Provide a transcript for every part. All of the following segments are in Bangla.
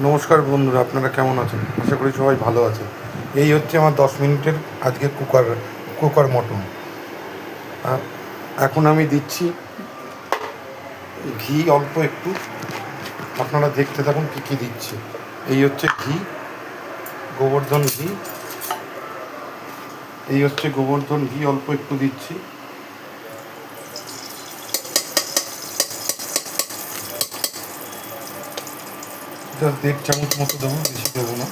নমস্কার বন্ধুরা, আপনারা কেমন আছেন? আশা করি সবাই ভালো আছেন। এই হচ্ছে আমার 10 মিনিটের আজকে কুকার মটন। এখন আমি দিচ্ছি ঘি অল্প একটু। আপনারা দেখতে থাকুন কী কী দিচ্ছি। এই হচ্ছে ঘি, গোবর্ধন ঘি। এই হচ্ছে গোবর্ধন ঘি, অল্প একটু দিচ্ছি। জাস্ট 1.5 চামচ মতো দেবো, বেশি দেবো না।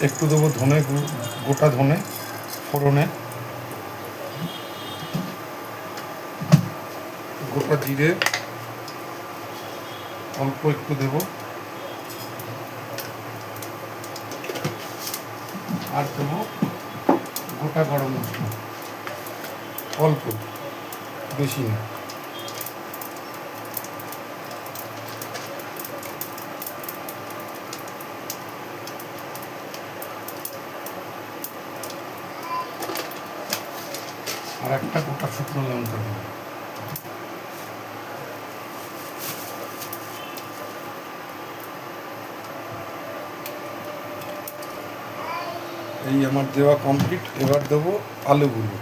একটু দেবো ধনে, গোটা ধনে ফোড়নে, গোটা জিরে অল্প একটু দেবো, আর দেবো গোটা গরম মশলা অল্প, বেশি না। আর একটা গোটা শুকনো লঙ্কা দেবো। এই আমার দেওয়া কমপ্লিট। এবার দেবো আলুগুলো।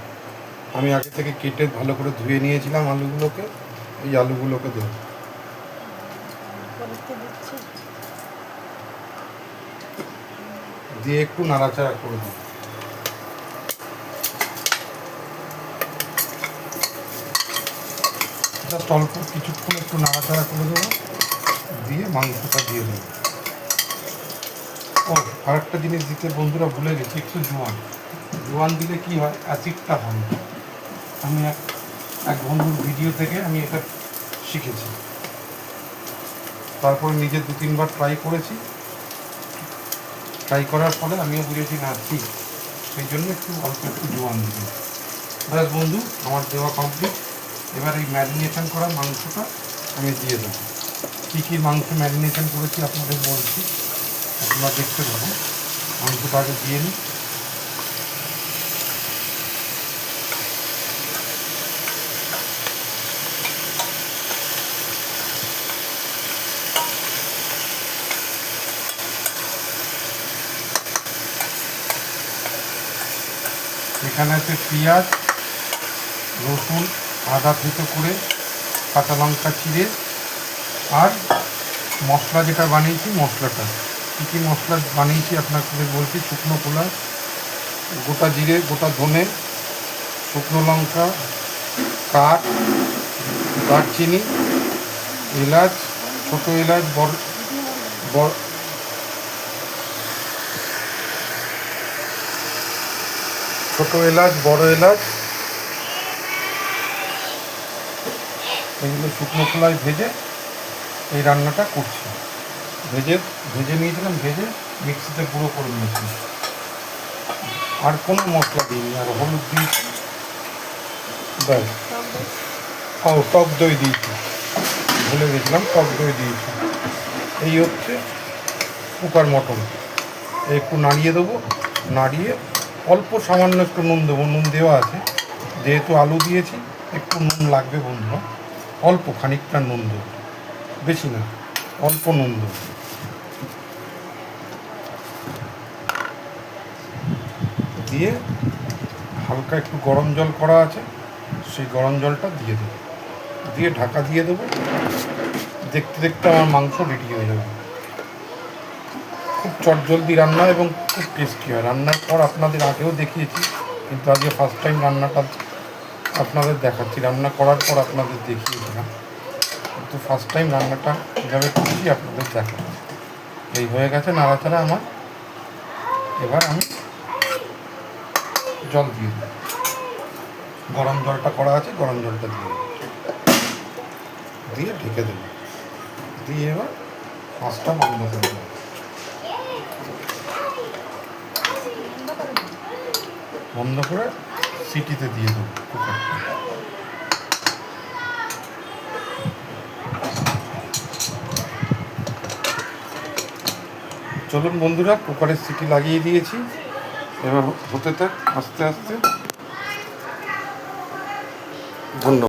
আমি আগে থেকে কেটে ভালো করে ধুয়ে নিয়েছিলাম আলুগুলোকে। এই আলুগুলোকে দেবো, দিয়ে একটু নাড়াচাড়া করে দেবো। জাস্ট অল্প কিছুক্ষণ একটু নাড়াচাড়া করে দেবো, দিয়ে মাংসটা দিয়ে দেবো। ও, আরেকটা জিনিস দিতে বন্ধুরা ভুলে গেছি, একটু জোয়ান দিলে কি হয়, অ্যাসিডটা হয়। আমি এক বন্ধুর ভিডিও থেকে আমি এটা শিখেছি, তারপরে নিজে 2-3 বার ট্রাই করেছি। ট্রাই করার ফলে আমিও বুঝেছি না ঠিক, সেই জন্য অল্প একটু জোয়ান দিই। ব্যাস বন্ধু, আমার দেওয়া কমপ্লিট। এবার এই ম্যারিনেশন করা মাংসটা আমি দিয়ে দেবো। কী কী মাংস ম্যারিনেশন করেছি আপনাদের বলছি, আপনারা দেখতে পাবেন। মাংসটা আগে দিয়ে নিই। এখানে আছে পেঁয়াজ, রসুন, আদা থেতো করে, কাঁচা লঙ্কা চিড়ে, আর মশলা যেটা বানিয়েছি মশলাটা। কী কী মশলা বানিয়েছি আপনাদের বলছি। শুকনো খোলা, গোটা জিরে, গোটা ধনে, শুকনো লঙ্কা, দারচিনি, এলাচ, ছোটো এলাচ, ছোটো এলাচ, বড় এলাচ, এগুলো শুকনো খোলায় ভেজে এই রান্নাটা করছি। ভেজে নিয়েছিলাম, ভেজে মিক্সিতে গুঁড়ো করে নিয়েছি। আর কোনো মশলা দিইনি, আর হলুদ দিয়েছি, ব্যাস। টক দই দিয়েছি, ভুলে গেছিলাম, টক দই দিয়েছি। এই হচ্ছে কুকার মটন। একটু নাড়িয়ে দেবো, নাড়িয়ে অল্প সামান্য একটু নুন দেবো। নুন দেওয়া আছে, যেহেতু আলু দিয়েছি একটু নুন লাগবে বন্ধুরা। অল্প খানিকটা নুন দেবো, বেশি না, অল্প নুন দেবো। দিয়ে হালকা একটু গরম জল করা আছে, সেই গরম জলটা দিয়ে দেবো, দিয়ে ঢাকা দিয়ে দেবো। দেখতে দেখতে আমার মাংস রেডি হয়ে যাবে। খুব চটজলদি রান্না এবং খুব টেস্টি হয়। রান্নার পর আপনাদের আগেও দেখিয়েছি, কিন্তু আজকে ফার্স্ট টাইম রান্নাটা আপনাদের দেখাচ্ছি। রান্না করার পর আপনাদের দেখিয়েছিলাম, কিন্তু ফার্স্ট টাইম রান্নাটা কীভাবে করছি আপনাদের দেখাচ্ছি। এই হয়ে গেছে নাড়াচাড়া আমার। এবার আমি জল দিয়ে দেবো, গরম জলটা করা আছে, গরম জলটা দিয়ে দেবো, দিয়ে ঢেকে দেবো, দিয়ে এবার আঁচটা বন্ধ করে দেবো। বন্ধ করে সিটিতে দিয়ে দেবো কুকারটা। চলুন বন্ধুরা, কুকারের সিটি লাগিয়ে দিয়েছি। এবার হতে থাক আস্তে আস্তে। ধন্যবাদ।